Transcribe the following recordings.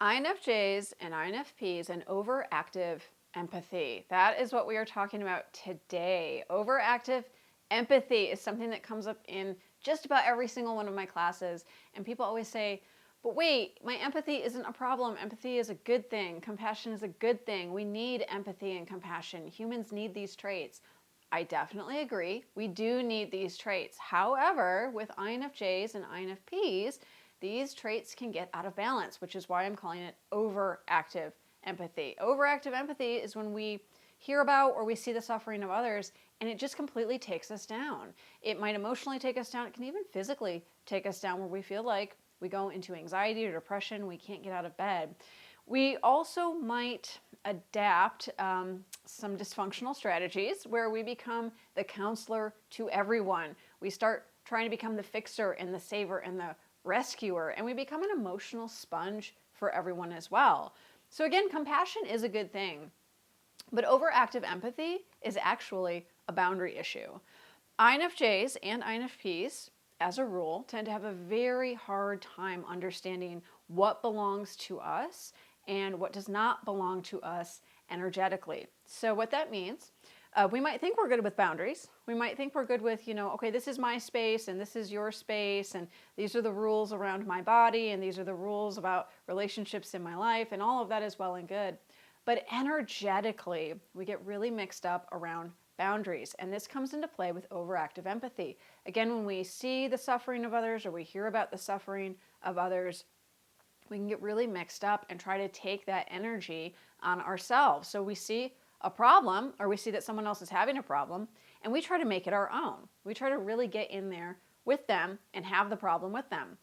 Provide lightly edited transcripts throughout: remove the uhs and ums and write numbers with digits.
INFJs and INFPs and overactive empathy. That is what we are talking about today. Overactive empathy is something that comes up in just about every single one of my classes. And people always say, but wait, my empathy isn't a problem. Empathy is a good thing. Compassion is a good thing. We need empathy and compassion. Humans need these traits. I definitely agree. We do need these traits. However, with INFJs and INFPs, these traits can get out of balance, which is why I'm calling it overactive empathy. Overactive empathy is when we hear about or we see the suffering of others and it just completely takes us down. It might emotionally take us down. It can even physically take us down where we feel like we go into anxiety or depression. We can't get out of bed. We also might adapt some dysfunctional strategies where we become the counselor to everyone. We start trying to become the fixer and the saver and the rescuer, and we become an emotional sponge for everyone as well. So again, compassion is a good thing, but overactive empathy is actually a boundary issue. INFJs and INFPs, as a rule, tend to have a very hard time understanding what belongs to us and what does not belong to us energetically. So what that means, we might think we're good with boundaries. We might think we're good with, okay, this is my space and this is your space and these are the rules around my body and these are the rules about relationships in my life, and all of that is well and good. But energetically, we get really mixed up around boundaries, and this comes into play with overactive empathy. Again, when we see the suffering of others or we hear about the suffering of others, we can get really mixed up and try to take that energy on ourselves. So we see a problem or we see that someone else is having a problem and we try to make it our own. We try to really get in there with them and have the problem with them.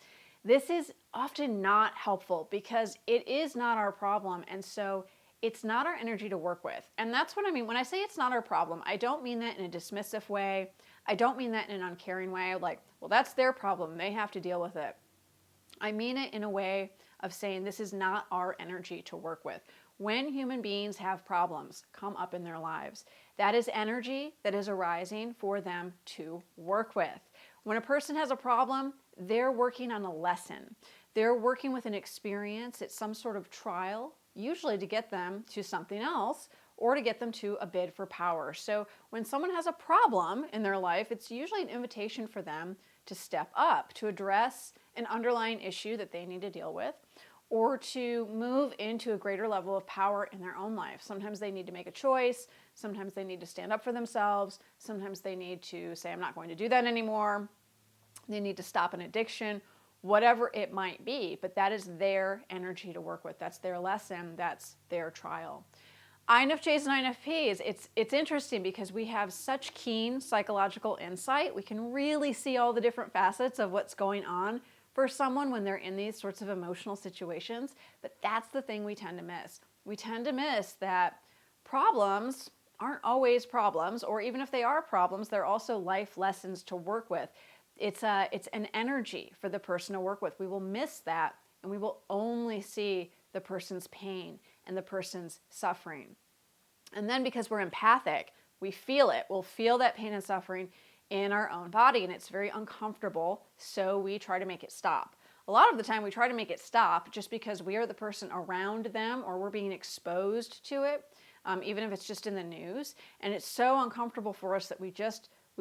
This is often not helpful because it is not our problem, and so it's not our energy to work with. And that's what I mean. When I say it's not our problem, I don't mean that in a dismissive way. I don't mean that in an uncaring way, like, well, that's their problem. They have to deal with it. I mean it in a way of saying this is not our energy to work with. When human beings have problems come up in their lives, that is energy that is arising for them to work with. When a person has a problem, they're working on a lesson. They're working with an experience. It's some sort of trial, usually to get them to something else or to get them to a bid for power. So when someone has a problem in their life, it's usually an invitation for them to step up, to address an underlying issue that they need to deal with, or to move into a greater level of power in their own life. Sometimes they need to make a choice. Sometimes they need to stand up for themselves. Sometimes they need to say, I'm not going to do that anymore. They need to stop an addiction, whatever it might be. But that is their energy to work with. That's their lesson. That's their trial. INFJs and INFPs, it's interesting because we have such keen psychological insight. We can really see all the different facets of what's going on for someone when they're in these sorts of emotional situations, but that's the thing we tend to miss. We tend to miss that problems aren't always problems, or even if they are problems, they're also life lessons to work with. It's an energy for the person to work with. We will miss that, and we will only see the person's pain and the person's suffering. And then because we're empathic, we feel it. We'll feel that pain and suffering in our own body, and it's very uncomfortable, so we try to make it stop. A lot of the time we try to make it stop just because we are the person around them or we're being exposed to it, even if it's just in the news, and it's so uncomfortable for us that we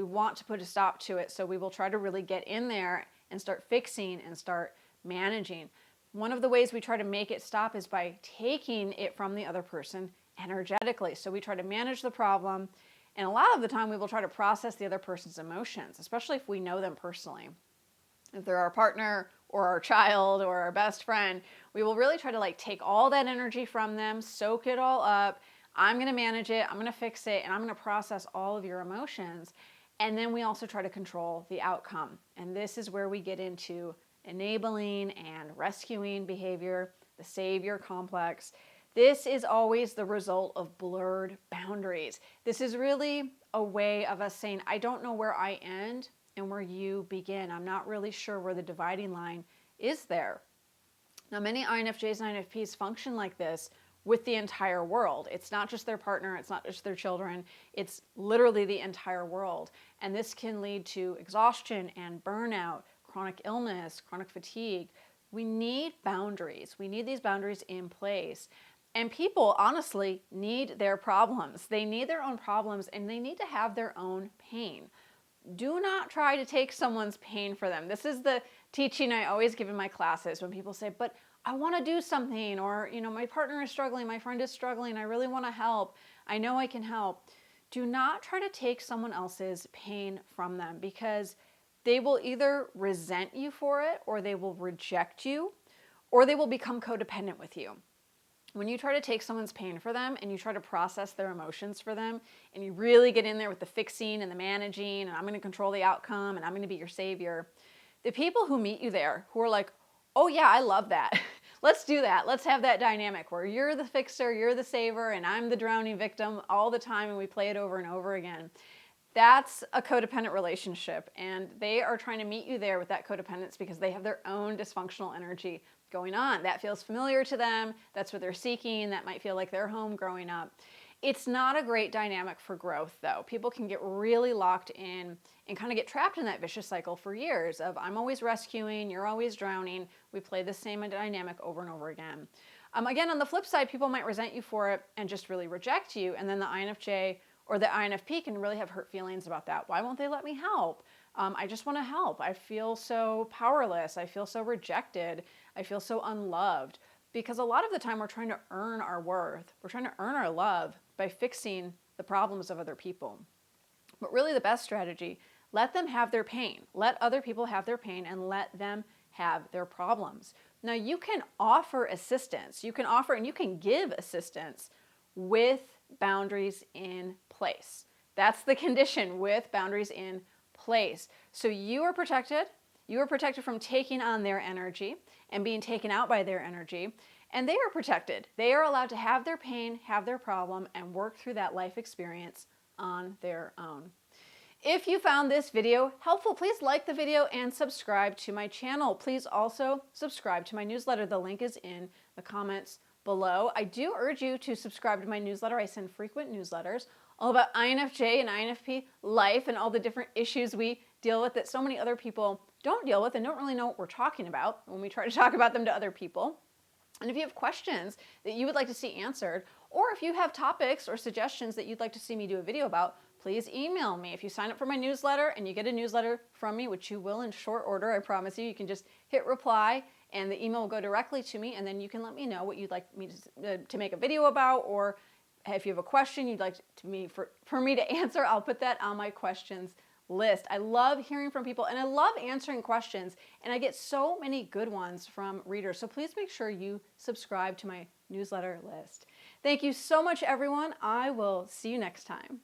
want to put a stop to it, so we will try to really get in there and start fixing and start managing. One of the ways we try to make it stop is by taking it from the other person energetically. So we try to manage the problem, and a lot of the time we will try to process the other person's emotions, especially if we know them personally. If they're our partner or our child or our best friend, we will really try to take all that energy from them, soak it all up. I'm going to manage it, I'm going to fix it, and I'm going to process all of your emotions. And then we also try to control the outcome. And this is where we get into enabling and rescuing behavior, the savior complex. This is always the result of blurred boundaries. This is really a way of us saying, I don't know where I end and where you begin. I'm not really sure where the dividing line is there. Now, many INFJs and INFPs function like this with the entire world. It's not just their partner, it's not just their children, it's literally the entire world. And this can lead to exhaustion and burnout, chronic illness, chronic fatigue, We need boundaries. We need these boundaries in place. And people, honestly, need their problems. They need their own problems, and they need to have their own pain. Do not try to take someone's pain for them. This is the teaching I always give in my classes when people say, but I want to do something, or, my partner is struggling, my friend is struggling, I really want to help. I know I can help. Do not try to take someone else's pain from them, because they will either resent you for it, or they will reject you, or they will become codependent with you. When you try to take someone's pain for them and you try to process their emotions for them, and you really get in there with the fixing and the managing, and I'm going to control the outcome and I'm going to be your savior, the people who meet you there who are like, oh yeah, I love that. Let's do that. Let's have that dynamic where you're the fixer, you're the saver, and I'm the drowning victim all the time, and we play it over and over again. That's a codependent relationship, and they are trying to meet you there with that codependence because they have their own dysfunctional energy going on. That feels familiar to them. That's what they're seeking. That might feel like their home growing up. It's not a great dynamic for growth, though. People can get really locked in and kind of get trapped in that vicious cycle for years of I'm always rescuing, you're always drowning. We play the same dynamic over and over again. Again, on the flip side, people might resent you for it and just really reject you, and then the INFJ or the INFP can really have hurt feelings about that. Why won't they let me help? I just want to help. I feel so powerless. I feel so rejected. I feel so unloved. Because a lot of the time we're trying to earn our worth. We're trying to earn our love by fixing the problems of other people. But really the best strategy, let them have their pain. Let other people have their pain and let them have their problems. Now you can offer assistance. You can offer and you can give assistance with boundaries in place. That's the condition, with boundaries in place. So you are protected. You are protected from taking on their energy and being taken out by their energy. And they are protected. They are allowed to have their pain, have their problem, and work through that life experience on their own. If you found this video helpful, please like the video and subscribe to my channel. Please also subscribe to my newsletter. The link is in the comments below. I do urge you to subscribe to my newsletter. I send frequent newsletters all about INFJ and INFP life and all the different issues we deal with that so many other people don't deal with and don't really know what we're talking about when we try to talk about them to other people. And if you have questions that you would like to see answered, or if you have topics or suggestions that you'd like to see me do a video about, please email me. If you sign up for my newsletter and you get a newsletter from me, which you will in short order, I promise you, you can just hit reply and the email will go directly to me, and then you can let me know what you'd like me to make a video about, or if you have a question you'd like for me to answer, I'll put that on my questions list. I love hearing from people and I love answering questions, and I get so many good ones from readers. So please make sure you subscribe to my newsletter list. Thank you so much, everyone. I will see you next time.